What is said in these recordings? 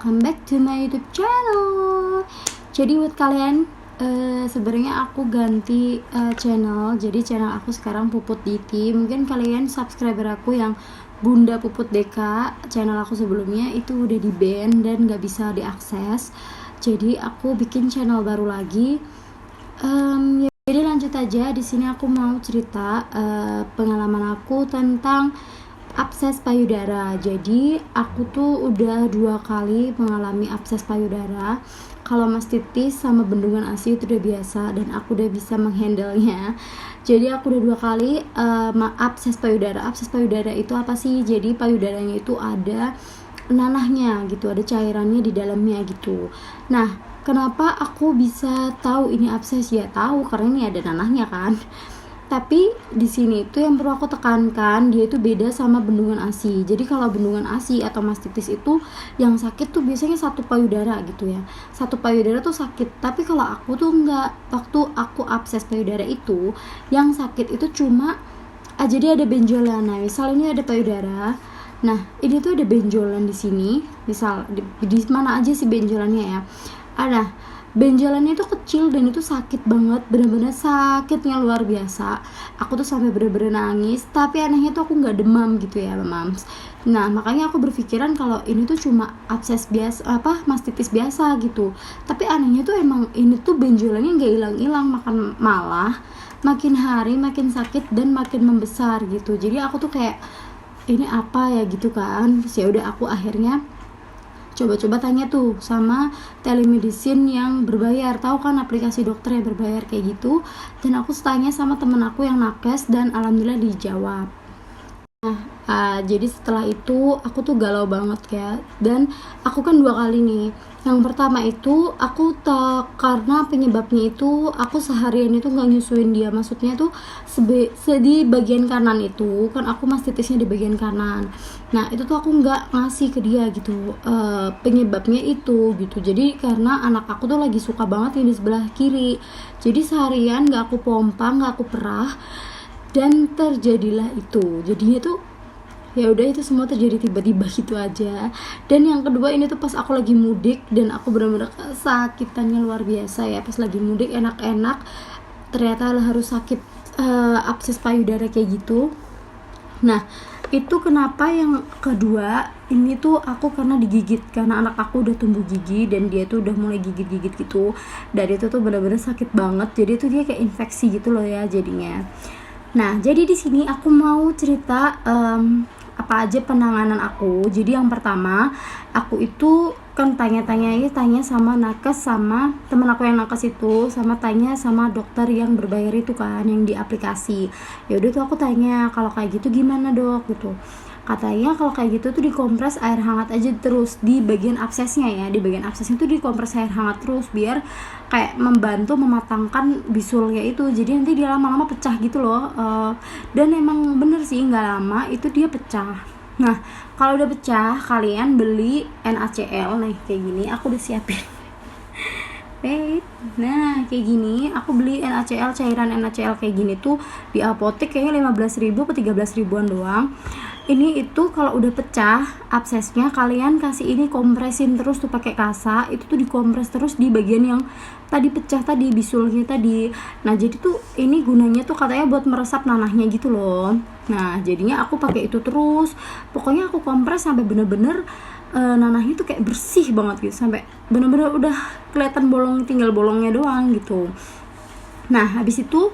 welcome back to my YouTube channel. Jadi buat kalian, sebenarnya aku ganti channel. Jadi channel aku sekarang Puput Diti. Mungkin kalian subscriber aku yang Bunda Puput Deka, channel aku sebelumnya itu udah di ban dan gak bisa diakses. Jadi aku bikin channel baru lagi. Jadi lanjut aja. Di sini aku mau cerita pengalaman aku tentang abses payudara. Jadi aku tuh udah 2 kali mengalami abses payudara. Kalau mastitis sama bendungan ASI itu udah biasa dan aku udah bisa menghandlenya. Jadi aku udah 2 kali abses payudara. Abses payudara itu apa sih? Jadi payudaranya itu ada nanahnya gitu, ada cairannya di dalamnya gitu. Nah, kenapa aku bisa tahu ini abses? Ya tahu karena ini ada nanahnya kan. Tapi di sini itu yang perlu aku tekankan, dia itu beda sama bendungan ASI. Jadi kalau bendungan ASI atau mastitis itu yang sakit tuh biasanya satu payudara gitu ya. Satu payudara tuh sakit. Tapi kalau aku tuh enggak. Waktu aku abses payudara itu, yang sakit itu cuma jadi ada benjolan. Nah, misal ini ada payudara. Nah, ini tuh ada benjolan di sini. Misal di mana aja sih benjolannya ya? Ada. Benjolannya itu kecil dan itu sakit banget, benar-benar sakitnya luar biasa. Aku tuh sampai bener-bener nangis, tapi anehnya tuh aku nggak demam gitu ya, mams. Nah, makanya aku berpikiran kalau ini tuh cuma abses biasa, mastitis biasa gitu. Tapi anehnya tuh emang ini tuh benjolannya nggak hilang-hilang, malah makin hari makin sakit dan makin membesar gitu. Jadi aku tuh kayak ini apa ya gitu kan. Terus ya udah aku akhirnya coba-coba tanya tuh sama telemedicine yang berbayar. Tahu kan aplikasi dokter yang berbayar kayak gitu. Dan aku tanya sama temen aku yang nakes dan alhamdulillah dijawab. Nah, jadi setelah itu aku tuh galau banget ya. Dan aku kan 2 kali nih. Yang pertama itu aku karena penyebabnya itu aku seharian itu nggak nyusuin dia. Maksudnya tuh di bagian kanan itu kan aku mastitisnya di bagian kanan. Nah itu tuh aku nggak ngasih ke dia gitu. Penyebabnya itu gitu. Jadi karena anak aku tuh lagi suka banget yang di sebelah kiri. Jadi seharian nggak aku pompa, nggak aku perah. Dan terjadilah itu. Jadinya tuh ya udah itu semua terjadi tiba-tiba gitu aja. Dan yang kedua ini tuh pas aku lagi mudik dan aku benar-benar kesakitannya luar biasa ya. Pas lagi mudik enak-enak ternyata harus sakit abses payudara kayak gitu. Nah itu kenapa yang kedua ini tuh aku karena digigit, karena anak aku udah tumbuh gigi dan dia tuh udah mulai gigit-gigit gitu. Dan itu tuh benar-benar sakit banget. Jadi tuh dia kayak infeksi gitu loh ya jadinya. Nah jadi di sini aku mau cerita apa aja penanganan aku. Jadi yang pertama aku itu kan tanya sama nakes, sama temen aku yang nakes itu, sama tanya sama dokter yang berbayar itu kan, yang di aplikasi. Ya udah tuh aku tanya kalau kayak gitu gimana dok gitu. Katanya kalau kayak gitu tuh dikompres air hangat aja terus di bagian absesnya ya. Di bagian absesnya tuh dikompres air hangat terus biar kayak membantu mematangkan bisulnya itu. Jadi nanti dia lama-lama pecah gitu loh. Dan emang bener sih nggak lama itu dia pecah. Nah kalau udah pecah kalian beli NaCl nih kayak gini. Aku udah siapin. Nah kayak gini aku beli NaCl, cairan NaCl kayak gini tuh di apotek kayaknya 15.000 atau 13.000-an doang. Ini itu kalau udah pecah absesnya kalian kasih ini kompresin terus tuh pakai kasa. Itu tuh dikompres terus di bagian yang tadi pecah tadi, bisulnya tadi. Nah jadi tuh ini gunanya tuh katanya buat meresap nanahnya gitu loh. Nah jadinya aku pakai itu terus. Pokoknya aku kompres sampai bener-bener nanahnya tuh kayak bersih banget gitu, sampai bener-bener udah kelihatan bolong, tinggal bolongnya doang gitu. Nah habis itu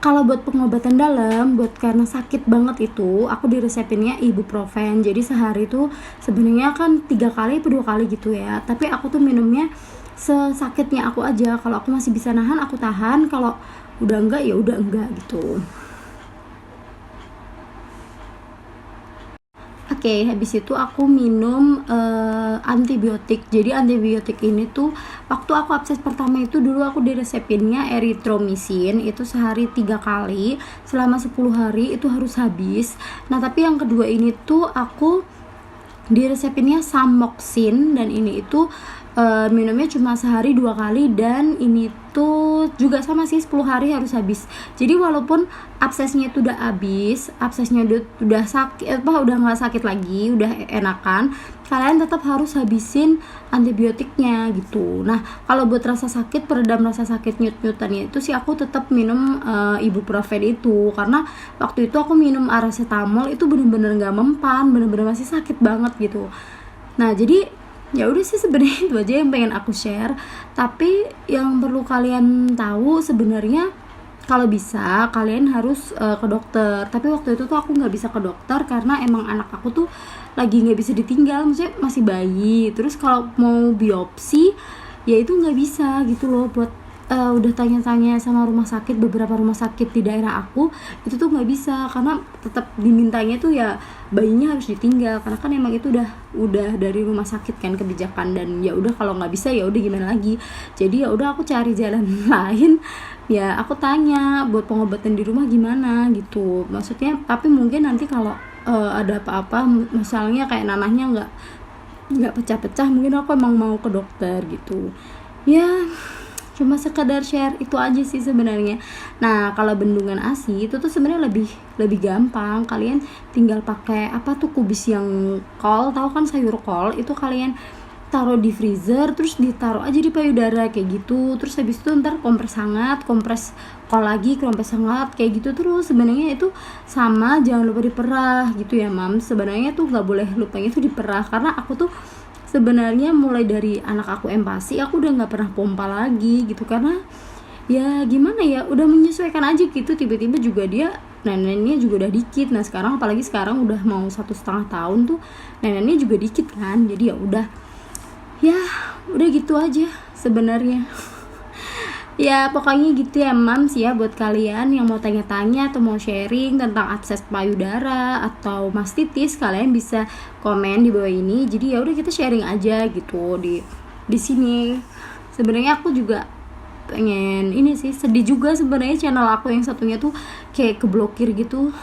kalau buat pengobatan dalam, buat karena sakit banget itu, aku diresepinnya ibuprofen. Jadi sehari tuh sebenarnya kan 3 kali atau 2 kali gitu ya. Tapi aku tuh minumnya sesakitnya aku aja. Kalau aku masih bisa nahan, aku tahan. Kalau udah enggak ya udah enggak gitu. Oke, habis itu aku minum antibiotik. Jadi antibiotik ini tuh waktu aku abses pertama itu dulu aku diresepinnya erythromycin, itu sehari 3 kali selama 10 hari itu harus habis. Nah tapi yang kedua ini tuh aku diresepinnya Samoxin dan ini itu minumnya cuma sehari 2 kali, dan ini tuh juga sama sih 10 hari harus habis. Jadi walaupun absesnya itu udah habis, absesnya udah sakit udah nggak sakit lagi, udah enakan, kalian tetap harus habisin antibiotiknya gitu. Nah kalau buat rasa sakit, peredam rasa sakit nyut-nyutannya itu sih aku tetap minum ibuprofen itu, karena waktu itu aku minum aracetamol itu bener-bener nggak mempan, bener-bener masih sakit banget gitu. Nah jadi ya udah sih, sebenarnya itu aja yang pengen aku share. Tapi yang perlu kalian tahu sebenarnya, kalau bisa kalian harus ke dokter. Tapi waktu itu tuh aku nggak bisa ke dokter karena emang anak aku tuh lagi nggak bisa ditinggal, maksudnya masih bayi. Terus kalau mau biopsi ya itu nggak bisa gitu loh. Buat udah tanya-tanya sama beberapa rumah sakit di daerah aku, itu tuh nggak bisa, karena tetap dimintanya tuh ya bayinya harus ditinggal, karena kan emang itu udah dari rumah sakit kan kebijakan. Dan ya udah kalau nggak bisa ya udah gimana lagi. Jadi ya udah aku cari jalan lain. Ya aku tanya buat pengobatan di rumah gimana gitu, maksudnya. Tapi mungkin nanti kalau ada apa-apa, misalnya kayak nanahnya nggak pecah-pecah, mungkin aku emang mau ke dokter gitu ya. Cuma sekedar share itu aja sih sebenarnya. Nah kalau bendungan ASI itu tuh sebenarnya lebih gampang. Kalian tinggal pakai apa tuh, kubis yang kol, tahu kan sayur kol itu, kalian taruh di freezer, terus ditaruh aja di payudara kayak gitu. Terus habis itu ntar kompres hangat, kompres kol lagi, kompres hangat kayak gitu terus. Sebenarnya itu sama, jangan lupa diperah gitu ya mam. Sebenarnya tuh nggak boleh lupanya tuh diperah, karena aku tuh sebenarnya mulai dari anak aku empasi, aku udah nggak pernah pompa lagi gitu, karena ya gimana ya, udah menyesuaikan aja gitu. Tiba-tiba juga dia neneknya juga udah dikit. Nah sekarang apalagi sekarang udah mau 1,5 tahun tuh, neneknya juga dikit kan. Jadi ya udah gitu aja sebenarnya. Ya pokoknya gitu ya mams ya, buat kalian yang mau tanya-tanya atau mau sharing tentang akses payudara atau mastitis, kalian bisa komen di bawah ini. Jadi ya udah kita sharing aja gitu di sini. Sebenarnya aku juga pengen ini sih, sedih juga sebenarnya channel aku yang satunya tuh kayak keblokir gitu.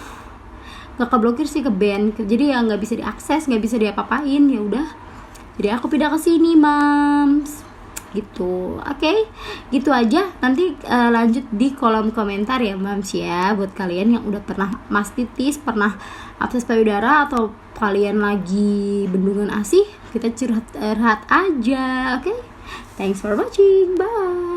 Gak keblokir sih, ke ban. Jadi ya nggak bisa diakses, nggak bisa diapa-apain. Ya udah, jadi aku pindah ke sini mams gitu. Oke, gitu aja. Nanti lanjut di kolom komentar ya mams ya, buat kalian yang udah pernah mastitis, pernah abses payudara, atau kalian lagi bendungan ASI, kita curhat aja. Oke, thanks for watching, bye.